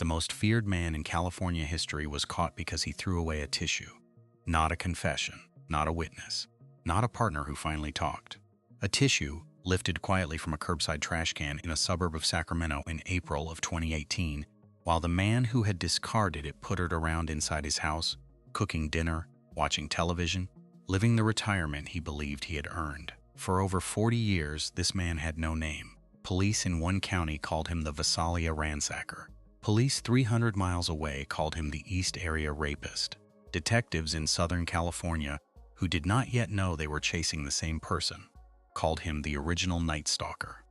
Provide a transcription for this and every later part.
The most feared man in California history was caught because he threw away a tissue. Not a confession, not a witness, not a partner who finally talked. A tissue lifted quietly from a curbside trash can in a suburb of Sacramento in April of 2018, while the man who had discarded it puttered around inside his house, cooking dinner, watching television, living the retirement he believed he had earned. For over 40 years, this man had no name. Police in one county called him the Visalia Ransacker. Police 300 miles away called him the East Area Rapist. Detectives in Southern California, who did not yet know they were chasing the same person, called him the original Night Stalker.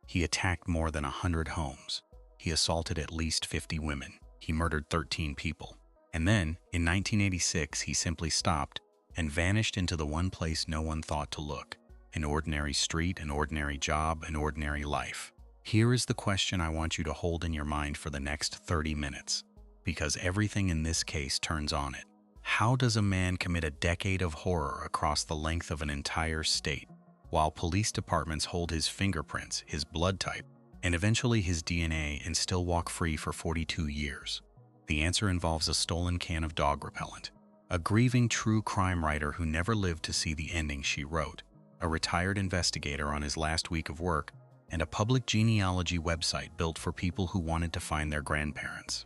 He attacked more than 100 homes. He assaulted at least 50 women. He murdered 13 people. And then, in 1986, he simply stopped and vanished into the one place no one thought to look. An ordinary street, an ordinary job, an ordinary life. Here is the question I want you to hold in your mind for the next 30 minutes, because everything in this case turns on it. How does a man commit a decade of horror across the length of an entire state, while police departments hold his fingerprints, his blood type, and eventually his DNA, and still walk free for 42 years? The answer involves a stolen can of dog repellent, a grieving true crime writer who never lived to see the ending she wrote, a retired investigator on his last week of work, and a public genealogy website built for people who wanted to find their grandparents.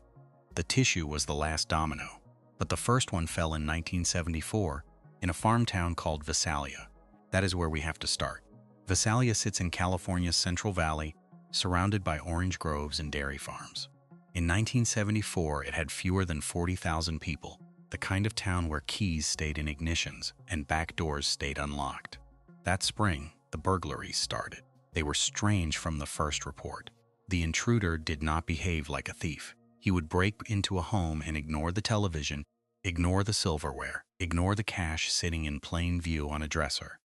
The tissue was the last domino, but the first one fell in 1974 in a farm town called Visalia. That is where we have to start. Visalia sits in California's Central Valley, surrounded by orange groves and dairy farms. In 1974, it had fewer than 40,000 people, the kind of town where keys stayed in ignitions and back doors stayed unlocked. That spring, the burglaries started. They were strange from the first report. The intruder did not behave like a thief. He would break into a home and ignore the television, ignore the silverware, ignore the cash sitting in plain view on a dresser.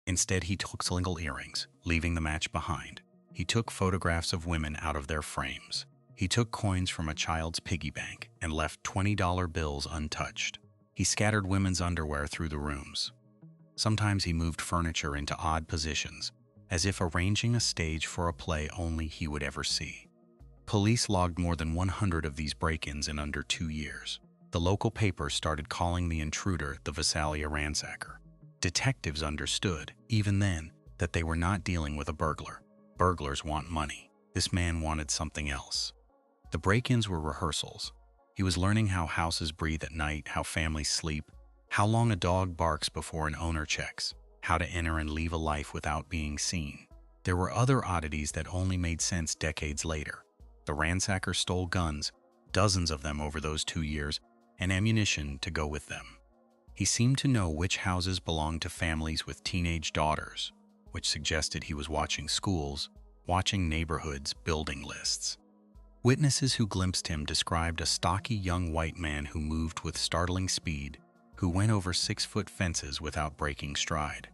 Instead, he took single earrings, leaving the match behind. He took photographs of women out of their frames. He took coins from a child's piggy bank and left $20 bills untouched. He scattered women's underwear through the rooms. Sometimes he moved furniture into odd positions, as if arranging a stage for a play only he would ever see. Police logged more than 100 of these break-ins in under 2 years. The local papers started calling the intruder the Visalia Ransacker. Detectives understood, even then, that they were not dealing with a burglar. Burglars want money. This man wanted something else. The break-ins were rehearsals. He was learning how houses breathe at night, how families sleep, how long a dog barks before an owner checks, how to enter and leave a life without being seen. There were other oddities that only made sense decades later. The ransacker stole guns, dozens of them over those 2 years, and ammunition to go with them. He seemed to know which houses belonged to families with teenage daughters, which suggested he was watching schools, watching neighborhoods, building lists. Witnesses who glimpsed him described a stocky young white man who moved with startling speed, who went over 6-foot fences without breaking stride.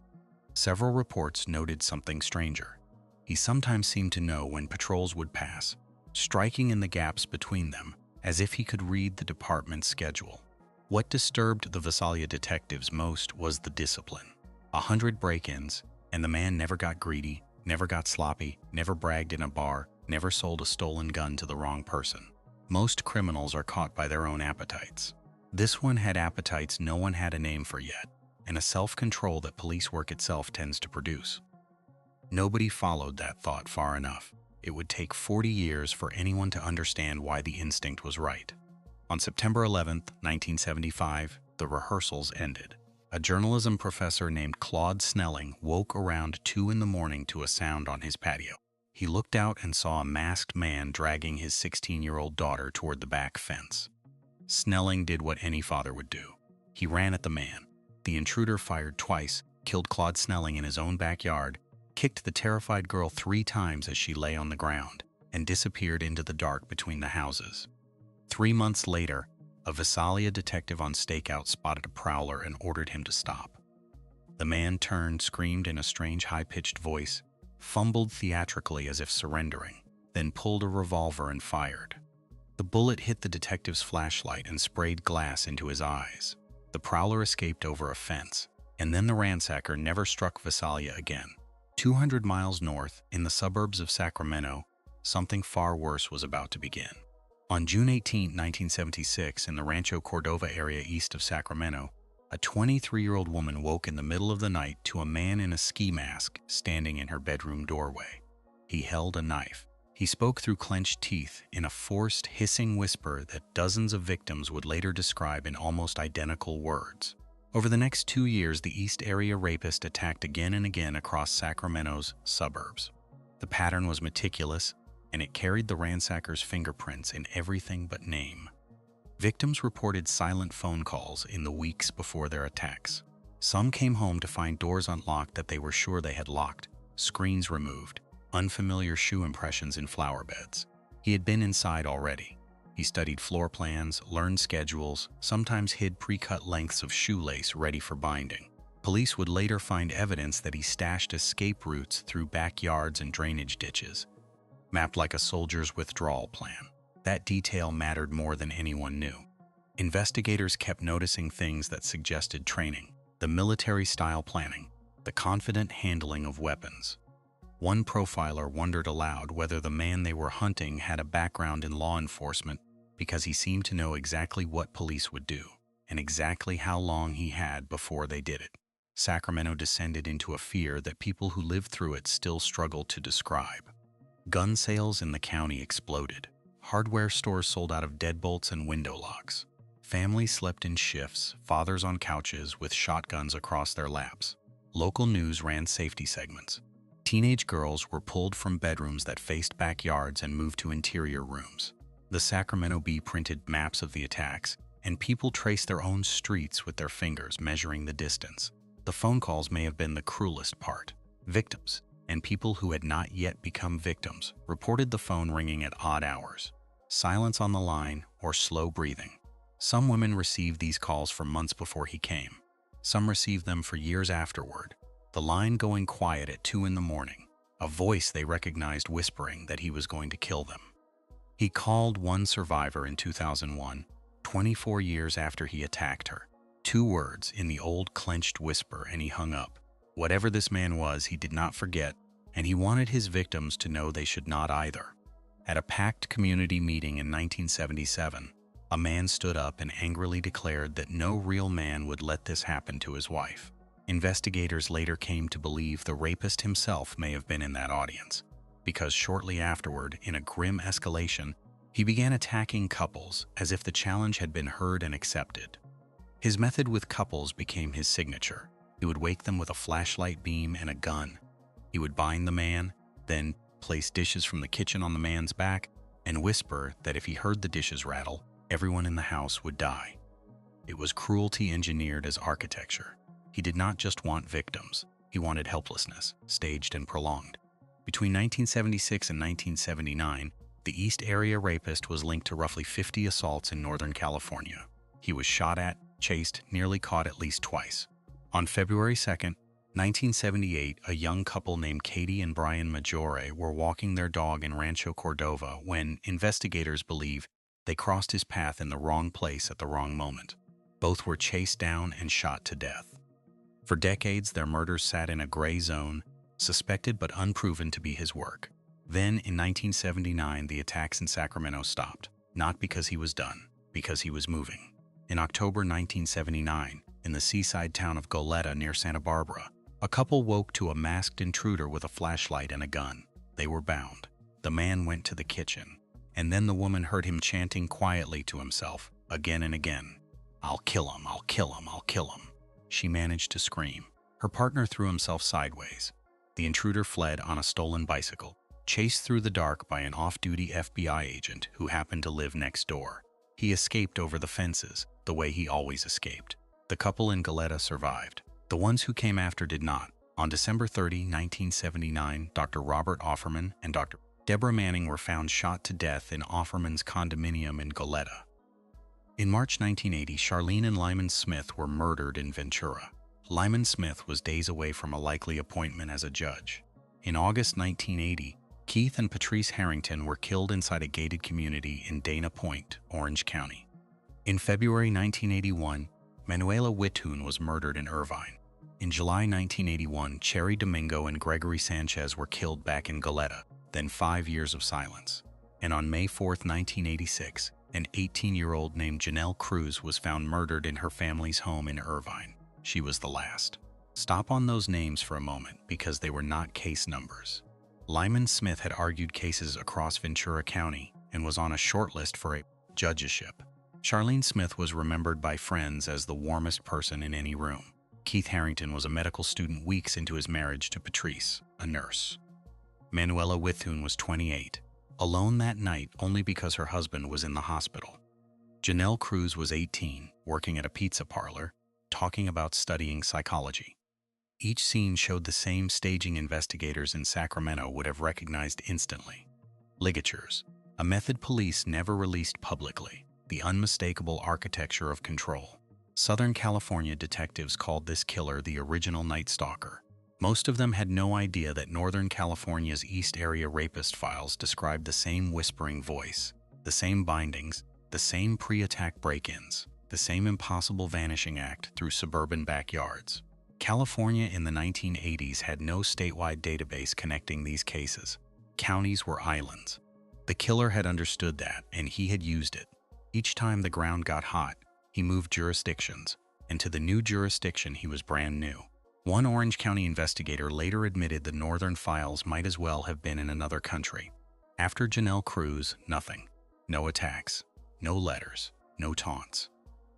Several reports noted something stranger. He sometimes seemed to know when patrols would pass, striking in the gaps between them, as if he could read the department's schedule. What disturbed the Visalia detectives most was the discipline. 100 break-ins, and the man never got greedy, never got sloppy, never bragged in a bar, never sold a stolen gun to the wrong person. Most criminals are caught by their own appetites. This one had appetites no one had a name for yet, and a self-control that police work itself tends to produce. Nobody followed that thought far enough. It would take 40 years for anyone to understand why the instinct was right. On September 11, 1975, the rehearsals ended. A journalism professor named Claude Snelling woke around 2 in the morning to a sound on his patio. He looked out and saw a masked man dragging his 16-year-old daughter toward the back fence. Snelling did what any father would do. He ran at the man. The intruder fired twice, killed Claude Snelling in his own backyard, kicked the terrified girl 3 times as she lay on the ground, and disappeared into the dark between the houses. 3 months later, a Visalia detective on stakeout spotted a prowler and ordered him to stop. The man turned, screamed in a strange high-pitched voice, fumbled theatrically as if surrendering, then pulled a revolver and fired. The bullet hit the detective's flashlight and sprayed glass into his eyes. The prowler escaped over a fence, and then the ransacker never struck Visalia again. 200 miles north, in the suburbs of Sacramento, something far worse was about to begin. On June 18, 1976, in the Rancho Cordova area east of Sacramento, a 23-year-old woman woke in the middle of the night to a man in a ski mask standing in her bedroom doorway. He held a knife. He spoke through clenched teeth in a forced, hissing whisper that dozens of victims would later describe in almost identical words. Over the next 2 years, the East Area Rapist attacked again and again across Sacramento's suburbs. The pattern was meticulous, and it carried the ransacker's fingerprints in everything but name. Victims reported silent phone calls in the weeks before their attacks. Some came home to find doors unlocked that they were sure they had locked, screens removed, unfamiliar shoe impressions in flower beds. He had been inside already. He studied floor plans, learned schedules, sometimes hid pre-cut lengths of shoelace ready for binding. Police would later find evidence that he stashed escape routes through backyards and drainage ditches, mapped like a soldier's withdrawal plan. That detail mattered more than anyone knew. Investigators kept noticing things that suggested training, the military-style planning, the confident handling of weapons. One profiler wondered aloud whether the man they were hunting had a background in law enforcement because he seemed to know exactly what police would do and exactly how long he had before they did it. Sacramento descended into a fear that people who lived through it still struggle to describe. Gun sales in the county exploded. Hardware stores sold out of deadbolts and window locks. Families slept in shifts, fathers on couches with shotguns across their laps. Local news ran safety segments. Teenage girls were pulled from bedrooms that faced backyards and moved to interior rooms. The Sacramento Bee printed maps of the attacks, and people traced their own streets with their fingers, measuring the distance. The phone calls may have been the cruelest part. Victims, and people who had not yet become victims, reported the phone ringing at odd hours, silence on the line, or slow breathing. Some women received these calls for months before he came. Some received them for years afterward, the line going quiet at 2 in the morning, a voice they recognized whispering that he was going to kill them. He called one survivor in 2001, 24 years after he attacked her. 2 words in the old clenched whisper, and he hung up. Whatever this man was, he did not forget, and he wanted his victims to know they should not either. At a packed community meeting in 1977, a man stood up and angrily declared that no real man would let this happen to his wife. Investigators later came to believe the rapist himself may have been in that audience, because shortly afterward, in a grim escalation, he began attacking couples as if the challenge had been heard and accepted. His method with couples became his signature. He would wake them with a flashlight beam and a gun. He would bind the man, then place dishes from the kitchen on the man's back, and whisper that if he heard the dishes rattle, everyone in the house would die. It was cruelty engineered as architecture. He did not just want victims. He wanted helplessness, staged and prolonged. Between 1976 and 1979, the East Area Rapist was linked to roughly 50 assaults in Northern California. He was shot at, chased, nearly caught at least twice. On February 2, 1978, a young couple named Katie and Brian Maggiore were walking their dog in Rancho Cordova when investigators believe they crossed his path in the wrong place at the wrong moment. Both were chased down and shot to death. For decades, their murders sat in a gray zone, suspected but unproven to be his work. Then, in 1979, the attacks in Sacramento stopped, not because he was done, because he was moving. In October 1979, in the seaside town of Goleta near Santa Barbara, a couple woke to a masked intruder with a flashlight and a gun. They were bound. The man went to the kitchen, and then the woman heard him chanting quietly to himself, again and again, "I'll kill him, I'll kill him, I'll kill him." She managed to scream. Her partner threw himself sideways. The intruder fled on a stolen bicycle, chased through the dark by an off-duty FBI agent who happened to live next door. He escaped over the fences, the way he always escaped. The couple in Goleta survived. The ones who came after did not. On December 30, 1979, Dr. Robert Offerman and Dr. Deborah Manning were found shot to death in Offerman's condominium in Goleta. In March 1980, Charlene and Lyman Smith were murdered in Ventura. Lyman Smith was days away from a likely appointment as a judge. In August 1980, Keith and Patrice Harrington were killed inside a gated community in Dana Point, Orange County. In February 1981, Manuela Wittoon was murdered in Irvine. In July 1981, Cherry Domingo and Gregory Sanchez were killed back in Goleta, then 5 years of silence. And on May 4, 1986, an 18-year-old named Janelle Cruz was found murdered in her family's home in Irvine. She was the last. Stop on those names for a moment because they were not case numbers. Lyman Smith had argued cases across Ventura County and was on a short list for a judgeship. Charlene Smith was remembered by friends as the warmest person in any room. Keith Harrington was a medical student weeks into his marriage to Patrice, a nurse. Manuela Withun was 28, alone that night only because her husband was in the hospital. Janelle Cruz was 18, working at a pizza parlor, talking about studying psychology. Each scene showed the same staging investigators in Sacramento would have recognized instantly. Ligatures, a method police never released publicly, the unmistakable architecture of control. Southern California detectives called this killer the original Night Stalker. Most of them had no idea that Northern California's East Area Rapist files described the same whispering voice, the same bindings, the same pre-attack break-ins, the same impossible vanishing act through suburban backyards. California in the 1980s had no statewide database connecting these cases. Counties were islands. The killer had understood that, and he had used it. Each time the ground got hot, he moved jurisdictions, and to the new jurisdiction he was brand new. One Orange County investigator later admitted the northern files might as well have been in another country. After Janelle Cruz, nothing. No attacks, no letters, no taunts.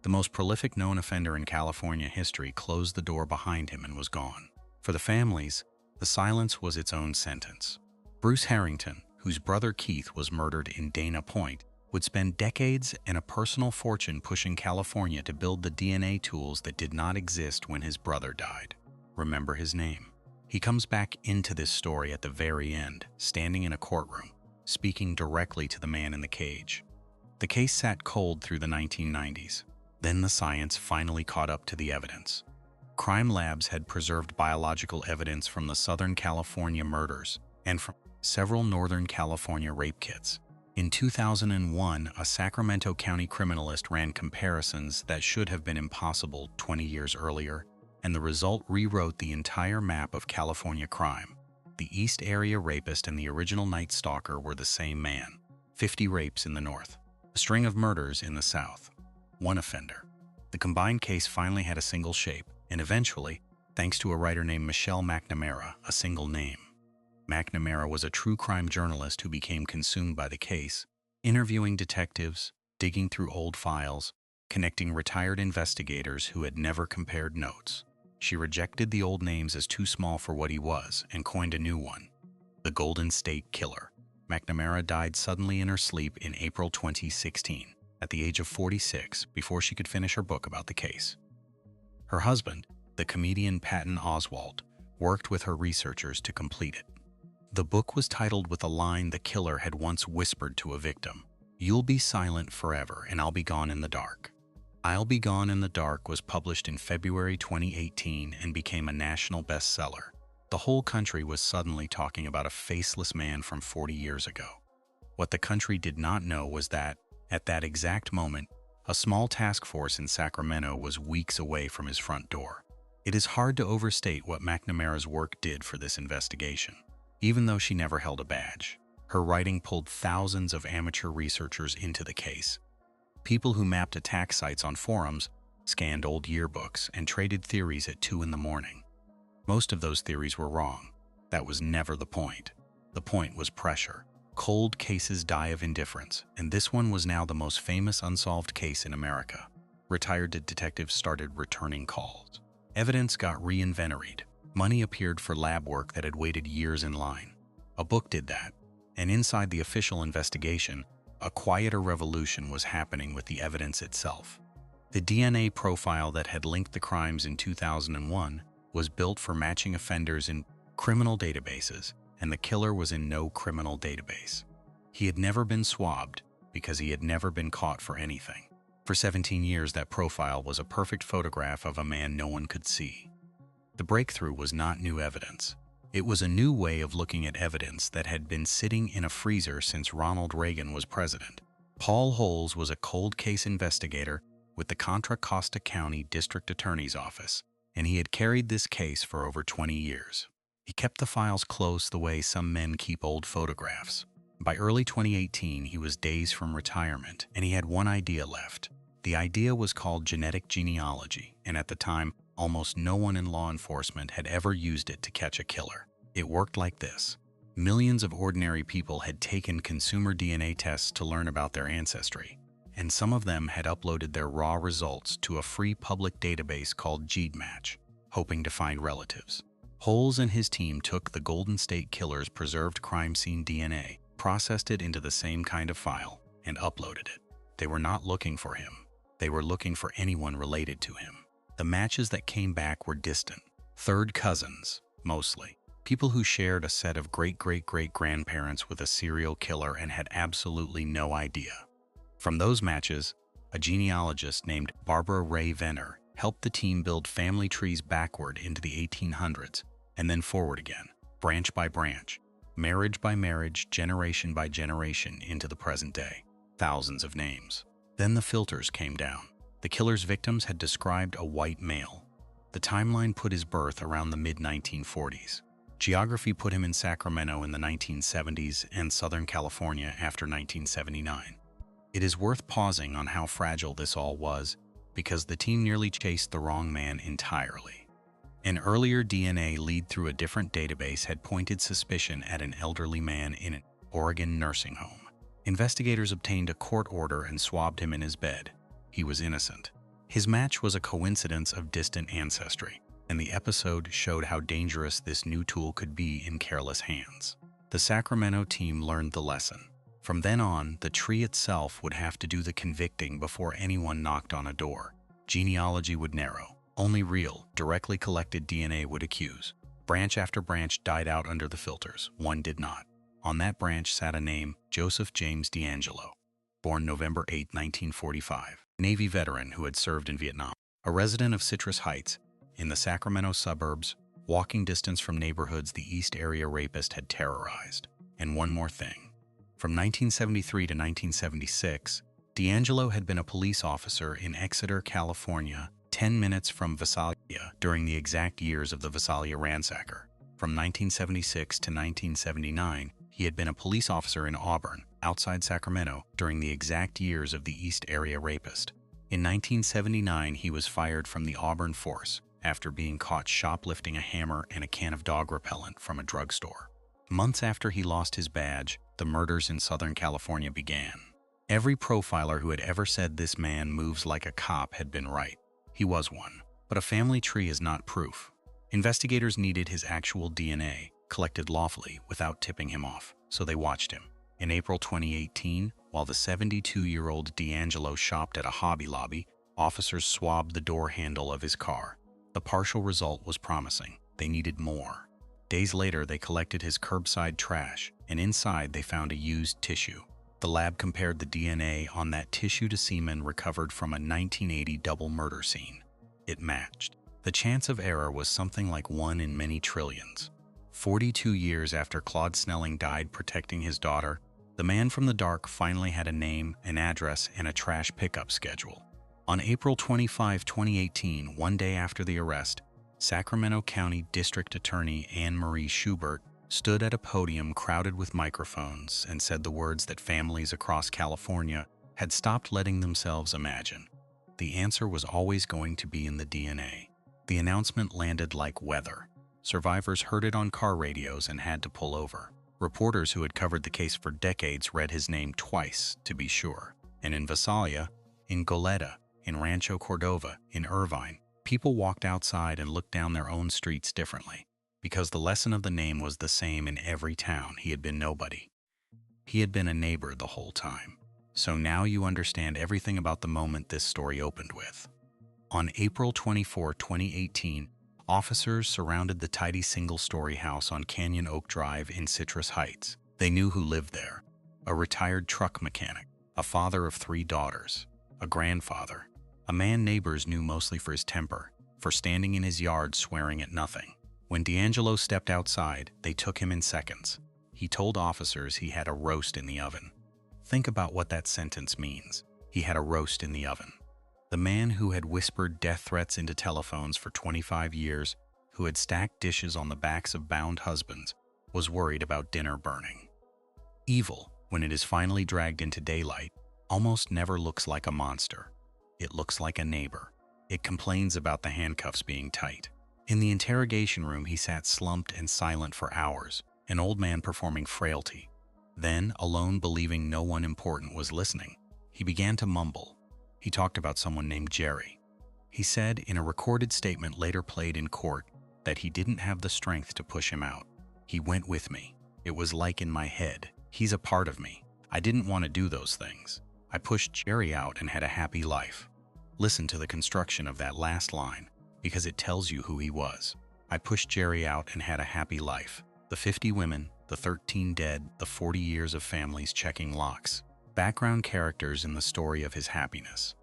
The most prolific known offender in California history closed the door behind him and was gone. For the families, the silence was its own sentence. Bruce Harrington, whose brother Keith was murdered in Dana Point, would spend decades and a personal fortune pushing California to build the DNA tools that did not exist when his brother died. Remember his name. He comes back into this story at the very end, standing in a courtroom, speaking directly to the man in the cage. The case sat cold through the 1990s. Then the science finally caught up to the evidence. Crime labs had preserved biological evidence from the Southern California murders and from several Northern California rape kits. In 2001, a Sacramento County criminalist ran comparisons that should have been impossible 20 years earlier, and the result rewrote the entire map of California crime. The East Area Rapist and the original Night Stalker were the same man. 50 rapes in the north, a string of murders in the south. One offender. The combined case finally had a single shape, and eventually, thanks to a writer named Michelle McNamara, a single name. McNamara was a true crime journalist who became consumed by the case, interviewing detectives, digging through old files, connecting retired investigators who had never compared notes. She rejected the old names as too small for what he was and coined a new one, the Golden State Killer. McNamara died suddenly in her sleep in April 2016, at the age of 46, before she could finish her book about the case. Her husband, the comedian Patton Oswalt, worked with her researchers to complete it. The book was titled with a line the killer had once whispered to a victim: "You'll be silent forever and I'll be gone in the dark." I'll Be Gone in the Dark was published in February 2018 and became a national bestseller. The whole country was suddenly talking about a faceless man from 40 years ago. What the country did not know was that, at that exact moment, a small task force in Sacramento was weeks away from his front door. It is hard to overstate what McNamara's work did for this investigation. Even though she never held a badge, her writing pulled thousands of amateur researchers into the case. People who mapped attack sites on forums, scanned old yearbooks, and traded theories at 2 in the morning. Most of those theories were wrong. That was never the point. The point was pressure. Cold cases die of indifference, and this one was now the most famous unsolved case in America. Retired detectives started returning calls. Evidence got reinventoried. Money appeared for lab work that had waited years in line. A book did that, and inside the official investigation, a quieter revolution was happening with the evidence itself. The DNA profile that had linked the crimes in 2001 was built for matching offenders in criminal databases, and the killer was in no criminal database. He had never been swabbed because he had never been caught for anything. For 17 years, that profile was a perfect photograph of a man no one could see. The breakthrough was not new evidence. It was a new way of looking at evidence that had been sitting in a freezer since Ronald Reagan was president. Paul Holes was a cold case investigator with the Contra Costa County District Attorney's Office, and he had carried this case for over 20 years. He kept the files close the way some men keep old photographs. By early 2018, he was days from retirement, and he had one idea left. The idea was called Genealogy, and at the time, almost no one in law enforcement had ever used it to catch a killer. It worked like this. Millions of ordinary people had taken consumer DNA tests to learn about their ancestry, and some of them had uploaded their raw results to a free public database called GEDmatch, hoping to find relatives. Holes and his team took the Golden State Killer's preserved crime scene DNA, processed it into the same kind of file, and uploaded it. They were not looking for him. They were looking for anyone related to him. The matches that came back were distant, third cousins, mostly. People who shared a set of great-great-great-grandparents with a serial killer and had absolutely no idea. From those matches, a genealogist named Barbara Rae-Venter helped the team build family trees backward into the 1800s and then forward again, branch by branch, marriage by marriage, generation by generation into the present day. Thousands of names. Then the filters came down. The killer's victims had described a white male. The timeline put his birth around the mid-1940s. Geography put him in Sacramento in the 1970s and Southern California after 1979. It is worth pausing on how fragile this all was, because the team nearly chased the wrong man entirely. An earlier DNA lead through a different database had pointed suspicion at an elderly man in an Oregon nursing home. Investigators obtained a court order and swabbed him in his bed. He was innocent. His match was a coincidence of distant ancestry, and the episode showed how dangerous this new tool could be in careless hands. The Sacramento team learned the lesson. From then on, the tree itself would have to do the convicting before anyone knocked on a door. Genealogy would narrow. Only real, directly collected DNA would accuse. Branch after branch died out under the filters. One did not. On that branch sat a name, Joseph James DeAngelo, born November 8, 1945, Navy veteran who had served in Vietnam. A resident of Citrus Heights, in the Sacramento suburbs, walking distance from neighborhoods the East Area Rapist had terrorized. And one more thing. From 1973 to 1976, DeAngelo had been a police officer in Exeter, California, 10 minutes from Visalia during the exact years of the Visalia Ransacker. From 1976 to 1979, he had been a police officer in Auburn, outside Sacramento, during the exact years of the East Area Rapist. In 1979, he was fired from the Auburn force after being caught shoplifting a hammer and a can of dog repellent from a drugstore. Months after he lost his badge, the murders in Southern California began. Every profiler who had ever said this man moves like a cop had been right. He was one. But a family tree is not proof. Investigators needed his actual DNA, collected lawfully without tipping him off, so they watched him. In April 2018, while the 72-year-old DeAngelo shopped at a Hobby Lobby, officers swabbed the door handle of his car. The partial result was promising. They needed more. Days later, they collected his curbside trash, and inside they found a used tissue. The lab compared the DNA on that tissue to semen recovered from a 1980 double murder scene. It matched. The chance of error was something like 1 in many trillions. 42 years after Claude Snelling died protecting his daughter, the man from the dark finally had a name, an address, and a trash pickup schedule. On April 25, 2018, one day after the arrest, Sacramento County District Attorney Anne Marie Schubert stood at a podium crowded with microphones and said the words that families across California had stopped letting themselves imagine. The answer was always going to be in the DNA. The announcement landed like weather. Survivors heard it on car radios and had to pull over. Reporters who had covered the case for decades read his name twice, to be sure. And in Visalia, in Goleta, in Rancho Cordova, in Irvine, people walked outside and looked down their own streets differently, because the lesson of the name was the same in every town. He had been nobody. He had been a neighbor the whole time. So now you understand everything about the moment this story opened with. On April 24, 2018, officers surrounded the tidy single-story house on Canyon Oak Drive in Citrus Heights. They knew who lived there. A retired truck mechanic, a father of 3 daughters, a grandfather, a man neighbors knew mostly for his temper, for standing in his yard swearing at nothing. When DeAngelo stepped outside, they took him in seconds. He told officers he had a roast in the oven. Think about what that sentence means. He had a roast in the oven. The man who had whispered death threats into telephones for 25 years, who had stacked dishes on the backs of bound husbands, was worried about dinner burning. Evil, When it is finally dragged into daylight, almost never looks like a monster. It looks like a neighbor. It complains about the handcuffs being tight. In the interrogation room, he sat slumped and silent for hours, an old man performing frailty. Then, alone believing no one important was listening, he began to mumble. He talked about someone named Jerry. He said in a recorded statement later played in court that he didn't have the strength to push him out. He went with me. It was like in my head. He's a part of me. I didn't want to do those things. I pushed Jerry out and had a happy life. Listen to the construction of that last line, because it tells you who he was. I pushed Jerry out and had a happy life. The 50 women, the 13 dead, the 40 years of families checking locks. Background characters in the story of his happiness.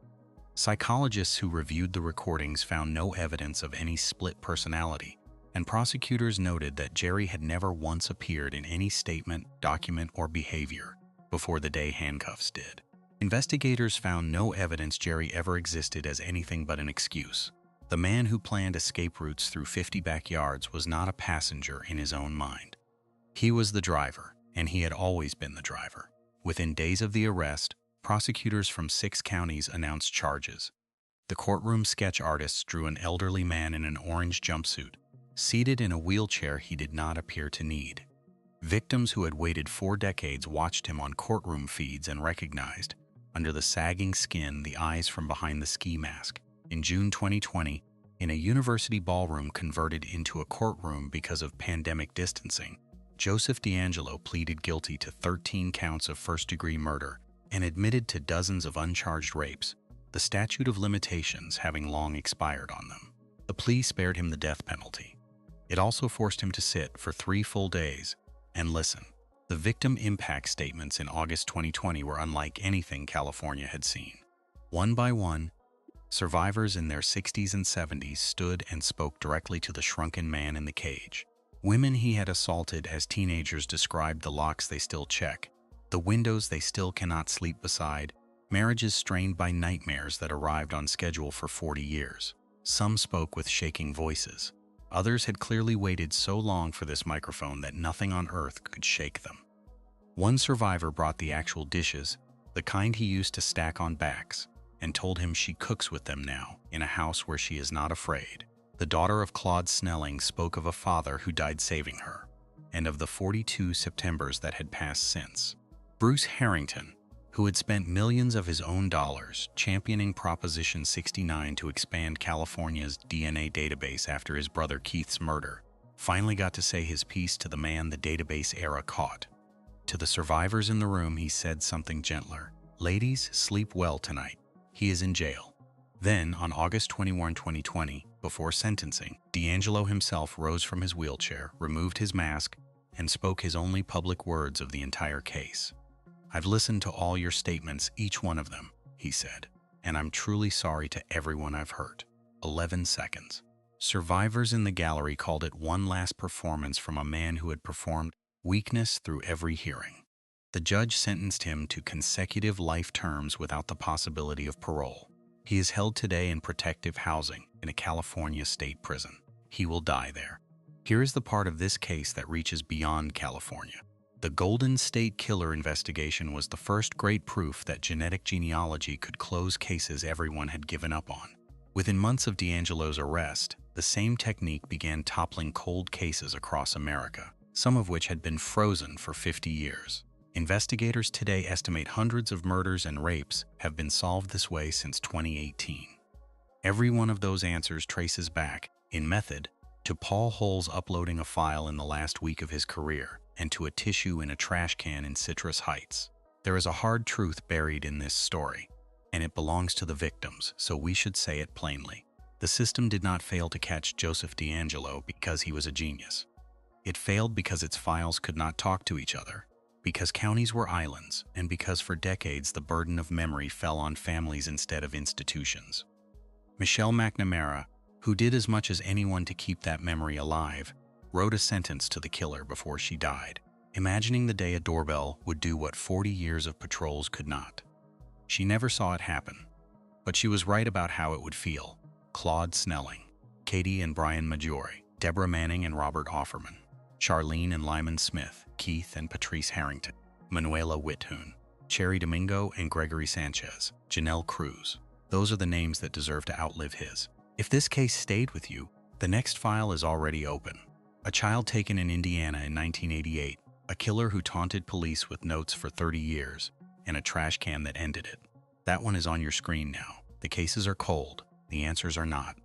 Psychologists who reviewed the recordings found no evidence of any split personality, and prosecutors noted that Jerry had never once appeared in any statement, document, or behavior before the day handcuffs did. Investigators found no evidence Jerry ever existed as anything but an excuse. The man who planned escape routes through 50 backyards was not a passenger in his own mind. He was the driver, and he had always been the driver. Within days of the arrest, prosecutors from 6 counties announced charges. The courtroom sketch artists drew an elderly man in an orange jumpsuit, seated in a wheelchair he did not appear to need. Victims who had waited 4 decades watched him on courtroom feeds and recognized, under the sagging skin, the eyes from behind the ski mask. In June 2020, in a university ballroom converted into a courtroom because of pandemic distancing, Joseph DeAngelo pleaded guilty to 13 counts of first-degree murder and admitted to dozens of uncharged rapes, the statute of limitations having long expired on them. The plea spared him the death penalty. It also forced him to sit for 3 full days and listen. The victim impact statements in August 2020 were unlike anything California had seen. One by one, survivors in their 60s and 70s stood and spoke directly to the shrunken man in the cage. Women he had assaulted as teenagers described the locks they still check, the windows they still cannot sleep beside, marriages strained by nightmares that arrived on schedule for 40 years. Some spoke with shaking voices. Others had clearly waited so long for this microphone that nothing on earth could shake them. One survivor brought the actual dishes, the kind he used to stack on backs, and told him she cooks with them now, in a house where she is not afraid. The daughter of Claude Snelling spoke of a father who died saving her, and of the 42 Septembers that had passed since. Bruce Harrington, who had spent millions of his own dollars championing Proposition 69 to expand California's DNA database after his brother Keith's murder, finally got to say his piece to the man the database era caught. To the survivors in the room, he said something gentler. "Ladies, sleep well tonight. He is in jail." Then, on August 21, 2020, before sentencing, DeAngelo himself rose from his wheelchair, removed his mask, and spoke his only public words of the entire case. "I've listened to all your statements, each one of them," he said, "and I'm truly sorry to everyone I've hurt." 11 seconds. Survivors in the gallery called it one last performance from a man who had performed weakness through every hearing. The judge sentenced him to consecutive life terms without the possibility of parole. He is held today in protective housing in a California state prison. He will die there. Here is the part of this case that reaches beyond California. The Golden State Killer investigation was the first great proof that genetic genealogy could close cases everyone had given up on. Within months of DeAngelo's arrest, the same technique began toppling cold cases across America, some of which had been frozen for 50 years. Investigators today estimate hundreds of murders and rapes have been solved this way since 2018. Every one of those answers traces back, in method, to Paul Hull's uploading a file in the last week of his career, and to a tissue in a trash can in Citrus Heights. There is a hard truth buried in this story, and it belongs to the victims, so we should say it plainly. The system did not fail to catch Joseph DeAngelo because he was a genius. It failed because its files could not talk to each other, because counties were islands, and because for decades the burden of memory fell on families instead of institutions. Michelle McNamara, who did as much as anyone to keep that memory alive, wrote a sentence to the killer before she died, imagining the day a doorbell would do what 40 years of patrols could not. She never saw it happen, but she was right about how it would feel. Claude Snelling, Katie and Brian Maggiore, Deborah Manning and Robert Offerman, Charlene and Lyman Smith, Keith and Patrice Harrington. Manuela Withoon, Cherry Domingo, and Gregory Sanchez, Janelle Cruz. Those are the names that deserve to outlive his. If this case stayed with you, the next file is already open. A child taken in Indiana in 1988, a killer who taunted police with notes for 30 years, and a trash can that ended it. That one is on your screen now. The cases are cold, the answers are not.